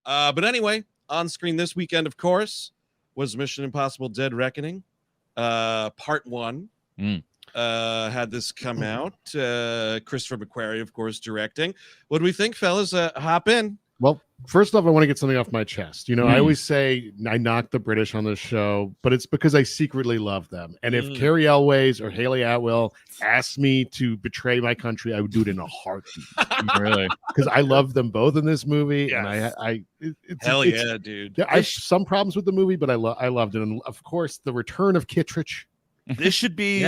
But anyway, on screen this weekend, of course, was Mission Impossible: Dead Reckoning, Part 1. Had this come out. Christopher McQuarrie, of course, directing. What do we think, fellas? Hop in. Well, first off, I want to get something off my chest. I always say I knock the British on this show, but it's because I secretly love them. And if Carrie Elways or Hayley Atwell asked me to betray my country, I would do it in a heartbeat. Really? Because I love them both in this movie. Yes. And Hell yeah, dude. Yeah, I have some problems with the movie, but I loved it. And of course, the return of Kittridge. This should be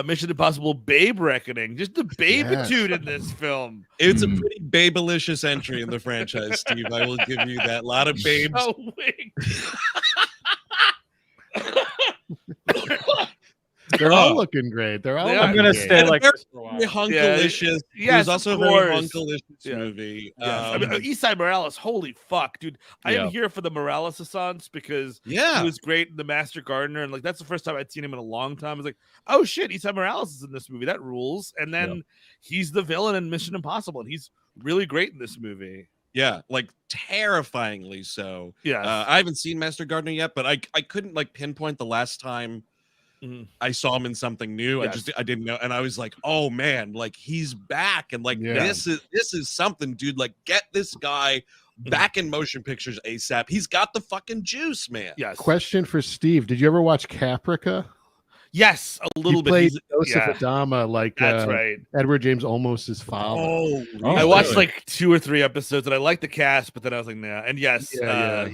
Mission Impossible Babe Reckoning. Just the babe-itude in this film. It's a pretty babelicious entry in the franchise, Steve. I will give you that. A lot of babes. Oh, wait. They're all looking great. I'm going to stay like this for a while. Hunkalicious. Yes, it was also a very hunkalicious movie. I mean, Esai Morales, holy fuck, dude. I am here for the Morales-assance because he was great in The Master Gardener. And that's the first time I'd seen him in a long time. I was like, oh shit, Esai Morales is in this movie. That rules. And then he's the villain in Mission Impossible. And he's really great in this movie. Yeah, terrifyingly so. Yeah. I haven't seen Master Gardener yet, but I couldn't pinpoint the last time I saw him in something new. I didn't know, and I was like, "Oh man, he's back!" And this is something, dude. Get this guy back in motion pictures ASAP. He's got the fucking juice, man. Yes. Question for Steve: did you ever watch Caprica? Yes, a little bit. Played Joseph Adama, that's right. Edward James Olmos's father. Oh, I watched 2 or 3 episodes, and I liked the cast, but then I was like, nah. And yes, I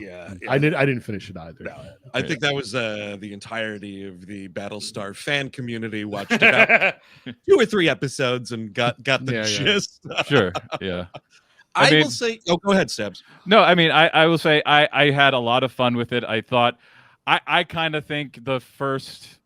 didn't finish it either. No. I think that was the entirety of the Battlestar fan community watched about 2 or 3 episodes and got the gist. Sure, yeah. I will say, go ahead, Stebbs. No, I mean, I will say I had a lot of fun with it. I thought, I kind of think the first.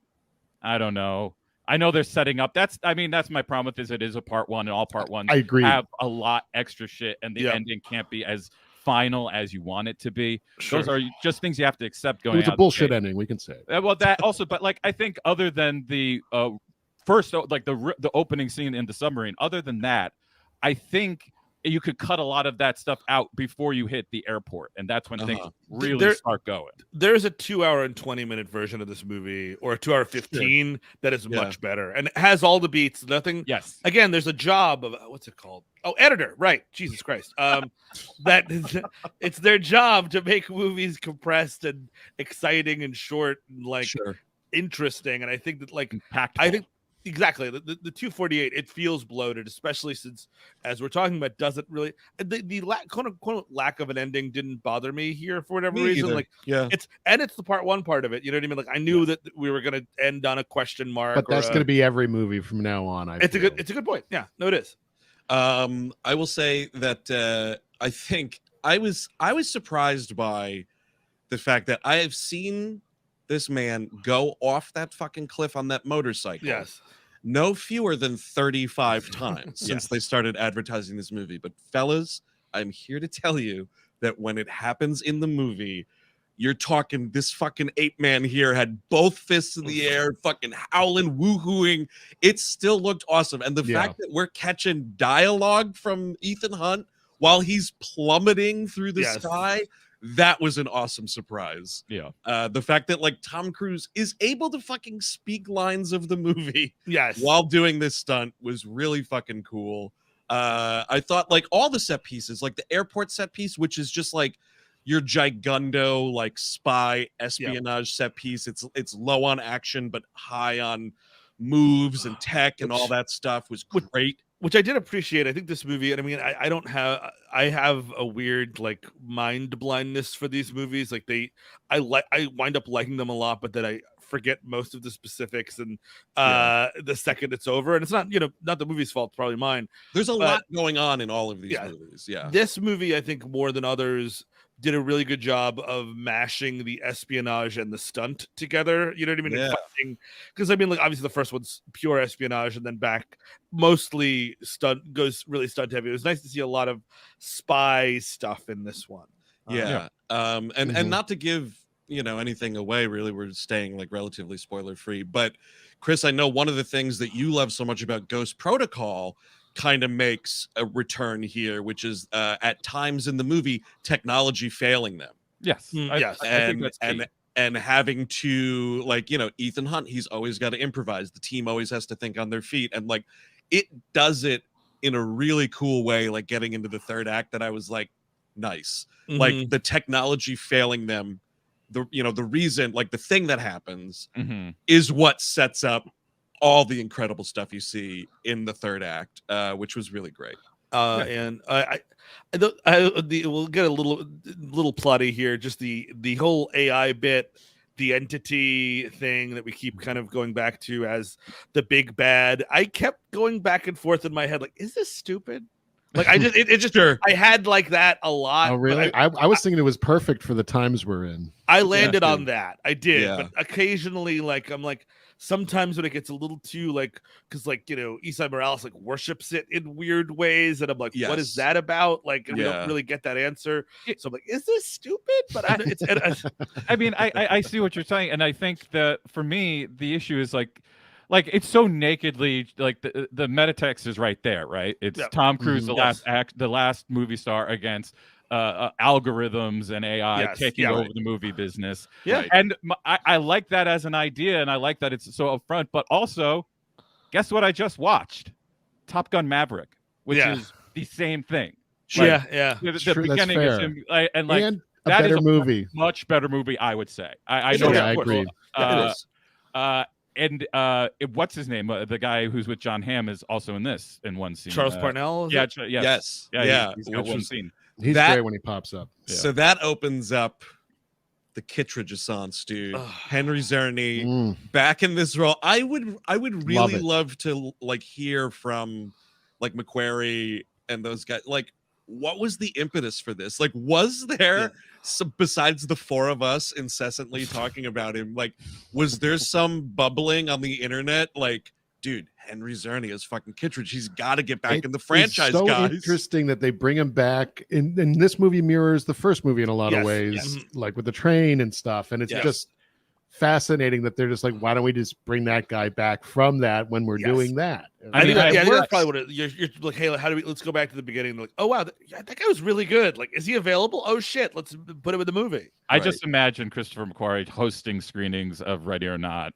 I don't know. I know they're setting up. That's my problem with this. It is a part 1, and all part 1s I agree. have a lot extra shit, and the ending can't be as final as you want it to be. Sure. Those are just things you have to accept going. It was a bullshit ending. We can say. Well, that also, but I think other than the first, the opening scene in the submarine. Other than that, I think you could cut a lot of that stuff out before you hit the airport, and that's when things really start going. There's a 2-hour and 20-minute version of this movie, or a 2-hour 15 that is much better, and it has all the beats. Nothing. Yes. Again, there's a job of what's it called? Oh, editor. Right. Jesus Christ. It's their job to make movies compressed and exciting and short and interesting. And I think that impactful. Exactly. The 248, it feels bloated, especially since, as we're talking about, doesn't really the quote lack of an ending didn't bother me here for whatever reason. Either. It's the part 1 part of it. You know what I mean? I knew that we were going to end on a question mark. But that's going to be every movie from now on. It's a good point. Yeah, no, it is. I will say that I think I was surprised by the fact that I have seen this man go off that fucking cliff on that motorcycle. Yes. No fewer than 35 times since they started advertising this movie. But fellas, I'm here to tell you that when it happens in the movie, you're talking this fucking ape man here had both fists in the air, fucking howling, woohooing. It still looked awesome. And the fact that we're catching dialogue from Ethan Hunt while he's plummeting through the sky, that was an awesome surprise. Yeah. The fact that Tom Cruise is able to fucking speak lines of the movie while doing this stunt was really fucking cool. I thought all the set pieces, the airport set piece, which is just your gigundo spy espionage set piece. It's low on action but high on moves and tech and all that stuff was great. Which I did appreciate. I think this movie, and I mean, I have a weird mind blindness for these movies. I wind up liking them a lot, but then I forget most of the specifics, and the second it's over, and it's not not the movie's fault, it's probably mine. There's a lot going on in all of these movies. Yeah, this movie, I think, more than others, did a really good job of mashing the espionage and the stunt together. You know what I mean? Yeah. Because obviously the first one's pure espionage, and then back mostly stunt, goes really stunt heavy. It was nice to see a lot of spy stuff in this one. And not to give anything away, really, we're staying relatively spoiler free. But Chris, I know one of the things that you love so much about Ghost Protocol kind of makes a return here, which is at times in the movie technology failing them. Yes. Yes. I think that's key. And having to, like, you know, Ethan Hunt, he's always got to improvise. The team always has to think on their feet, and like it does it in a really cool way. Like getting into the third act, that I was like, nice. Like the technology failing them, the reason, like the thing that happens is what sets up all the incredible stuff you see in the third act, which was really great. And we'll get a little plotty here. Just the whole AI bit, the entity thing that we keep kind of going back to as the big bad. I kept going back and forth in my head, like, is this stupid? Like, I just, it just, sure. I had like that a lot. Oh, really? I was thinking it was perfect for the times we're in. I landed on that. I did, but occasionally, like, I'm like, sometimes when it gets a little too like, because like, you know, Esai Morales like worships it in weird ways, and I'm like, what is that about? Like, and we don't really get that answer. So I'm like, is this stupid? But I mean, I see what you're saying, and I think that for me, the issue is like it's so nakedly, like the metatext is right there, right? It's Tom Cruise, the last movie star against algorithms and AI taking over the movie business. Yeah, and I like that as an idea, and I like that it's so upfront. But also, guess what? I just watched Top Gun Maverick, which is the same thing. Like, the beginning is him, and like and that better is a movie, much better movie, I would say. I know I agree. And what's his name? The guy who's with John Hamm is also in this in one scene. Charles Parnell. Yes. He's got one scene. He's great when he pops up. Yeah. So that opens up the Kittridge assance, dude. Henry Czerny back in this role. I would really love to like hear from like McQuarrie and those guys. Like, what was the impetus for this? Like, was there besides the four of us incessantly talking about him? Like, was there some bubbling on the internet? Like, dude, Henry Czerny is fucking Kittridge. He's got to get back in the franchise, so guys. Interesting that they bring him back. And this movie mirrors the first movie in a lot of ways, like with the train and stuff. And it's just fascinating that they're just like, why don't we just bring that guy back from that when we're doing that? I think that's probably what you're like. Hey, let's go back to the beginning. Like, oh wow, that guy was really good. Like, is he available? Oh shit, let's put him in the movie. I just imagine Christopher McQuarrie hosting screenings of Ready or Not.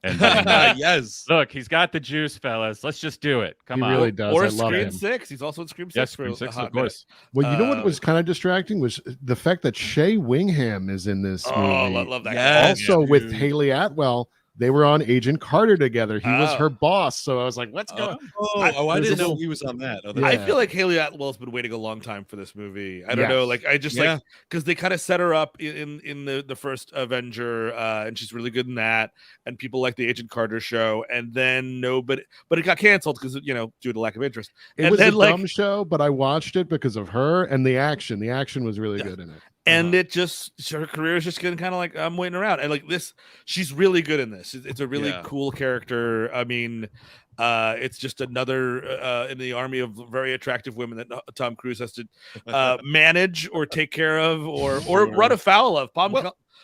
And then, look, he's got the juice, fellas. Let's just do it. Come on. He really does. Or I love Scream him. 6. He's also in Scream 6. Yes, Scream 6, of course. Well, you know what was kind of distracting was the fact that Shea Whigham is in this movie. Oh, love that guy. Also with Hayley Atwell, they were on Agent Carter together. He was her boss. So I was like, what's going on? I didn't know he was on that. I feel like Hayley Atwell's been waiting a long time for this movie. I don't know. Like, I just like, because they kind of set her up in the first Avenger, and she's really good in that. And people like the Agent Carter show. And then but it got canceled because, you know, due to lack of interest. It was a dumb show, but I watched it because of her and the action. The action was really good in it. And her career is just getting kind of like, I'm waiting around. And like this, she's really good in this. It's a really cool character. I mean, it's just another in the army of very attractive women that Tom Cruise has to manage or take care of or run afoul of. Pon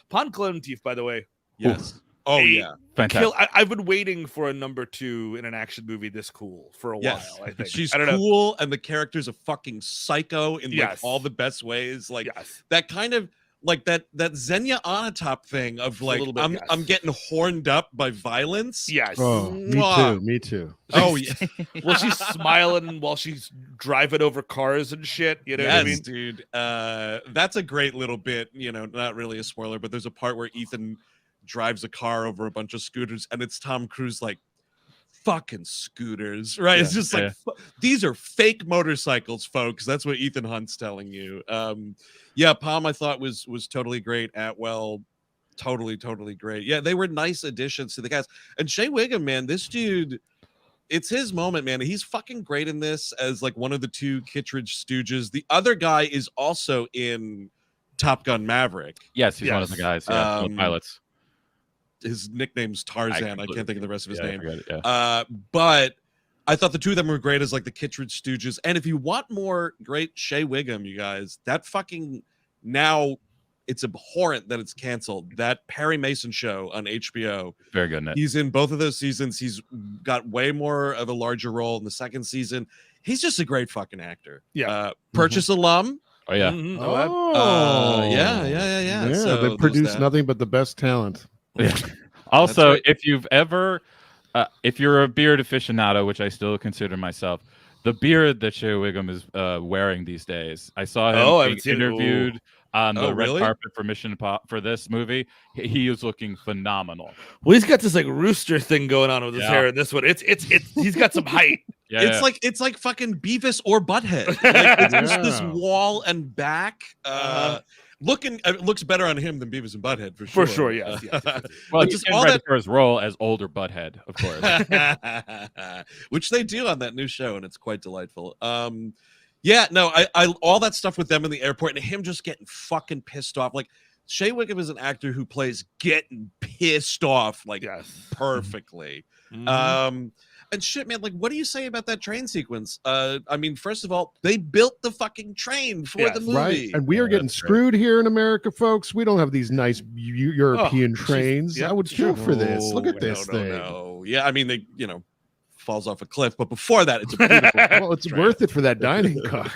Klementieff, by the way. Yes. Oh, fantastic. I've been waiting for a number 2 in an action movie this cool for a while. I think she's cool, and the character's a fucking psycho in like all the best ways. Like that kind of like that Xenia Onatop thing of like I'm getting horned up by violence. Yes. Oh, me too. Oh yeah. Well, she's smiling while she's driving over cars and shit. You know what I mean, dude. That's a great little bit. You know, not really a spoiler, but there's a part where Ethan drives a car over a bunch of scooters, and it's Tom Cruise like, fucking scooters, right? It's just like these are fake motorcycles, folks. That's what Ethan Hunt's telling you. Palm I thought was totally great. Atwell, totally great. Yeah, they were nice additions to the cast. And Shea Whigham, man, this dude, it's his moment, man. He's fucking great in this as like one of the 2 Kittridge stooges. The other guy is also in Top Gun Maverick. Yes, he's one of the guys. Yeah, one of the pilots. His nickname's Tarzan. I can't think of the rest of his name. It, but I thought the 2 of them were great as like the Kittridge stooges. And if you want more great Shea Whigham, you guys, that fucking now it's abhorrent that it's canceled. That Perry Mason show on HBO. Very good. He's in both of those seasons. He's got way more of a larger role in the second season. he's just a great fucking actor. Yeah. Purchase alum. Oh yeah. Yeah. So they produce nothing but the best talent. Yeah. Also, right. if you've ever, if you're a beard aficionado, which I still consider myself, the beard that Shea Whigham is wearing these days, I saw him being interviewed on the red carpet for for this movie. He is looking phenomenal. Well, he's got this like rooster thing going on with his hair in this one. It's he's got some height. It's like fucking Beavis or Butthead. Like, it's just this wall and back. It looks better on him than Beavis and Butthead for sure. For sure, yes. Well, he's just ready for his role as older Butthead, of course. Which they do on that new show, and it's quite delightful. Yeah, no, I all that stuff with them in the airport and him just getting fucking pissed off. Like, Shea Whigham is an actor who plays getting pissed off like perfectly. And shit, man, like, what do you say about that train sequence? I mean, first of all, they built the fucking train for the movie. Right. And we are getting screwed here in America, folks. We don't have these nice European trains. I would kill for this. Look at this thing. No. Yeah, I mean, they, falls off a cliff. But before that, it's a beautiful well, it's worth it for that dining car.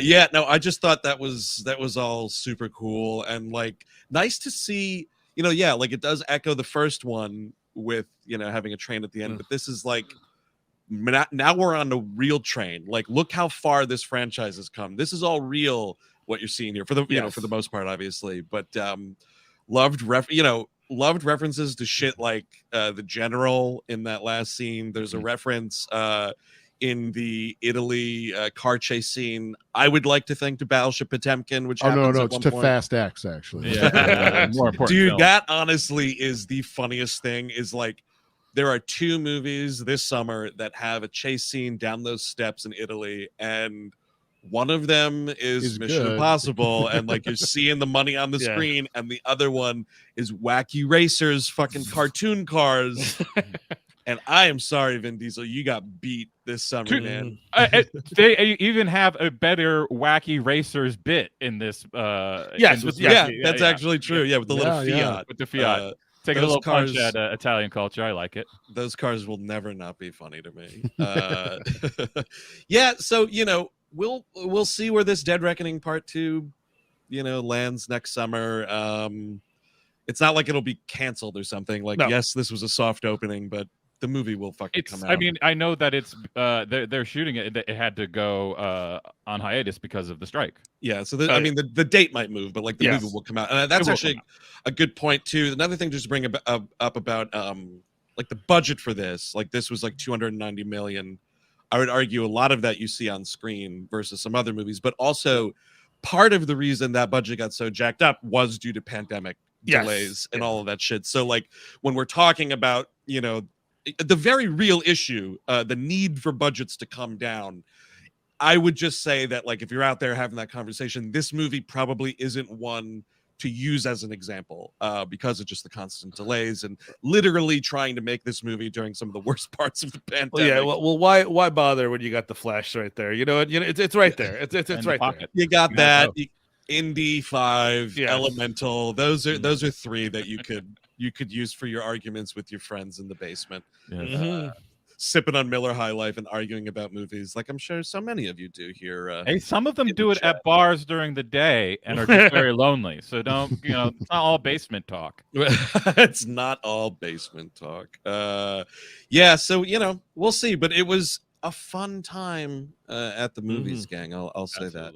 Yeah, no, I just thought that was all super cool and like nice to see. Like it does echo the first one with, having a train at the end, but this is like, now we're on a real train. Like, look how far this franchise has come. This is all real, what you're seeing here for the, for the most part, obviously, but, loved references to shit like, the general in that last scene. There's a reference, in the Italy car chase scene, I would like to think to Battleship Potemkin, which it's to Fast X, actually. Yeah, more important. Dude, film. that honestly is the funniest thing. Is like there are 2 movies this summer that have a chase scene down those steps in Italy, and one of them is Mission Impossible, and like you're seeing the money on the screen, and the other one is Wacky Racers, fucking cartoon cars. And I am sorry, Vin Diesel, you got beat this summer, man. They even have a better Wacky Racers bit in this. That's actually true. Yeah, with the little Fiat. With the Fiat. Take a little punch at Italian culture. I like it. Those cars will never not be funny to me. Yeah, so, we'll see where this Dead Reckoning Part 2, lands next summer. It's not like it'll be canceled or something. Like, yes, this was a soft opening, but the movie will fucking come out. I mean, I know that it's they're shooting it. It had to go on hiatus because of the strike. Yeah, so I mean, the date might move, but like the movie will come out, and that's actually a good point too. Another thing just to bring up about like the budget for this. Like this was like $290 million. I would argue a lot of that you see on screen versus some other movies, but also part of the reason that budget got so jacked up was due to pandemic delays and all of that shit. So like when we're talking about the very real issue, the need for budgets to come down, I would just say that like if you're out there having that conversation, this movie probably isn't one to use as an example because of just the constant delays and literally trying to make this movie during some of the worst parts of the pandemic. Well, why bother when you got the Flash right there? It's right there. It's right there. You got that. Indy 5, Elemental. Those are 3 that you could use for your arguments with your friends in the basement. Sipping on Miller High Life and arguing about movies, like I'm sure so many of you do here. Hey, some of them do it at bars during the day and are just very lonely. So don't, it's not all basement talk. It's not all basement talk. Yeah, so we'll see. But it was a fun time at the movies, gang. I'll say that.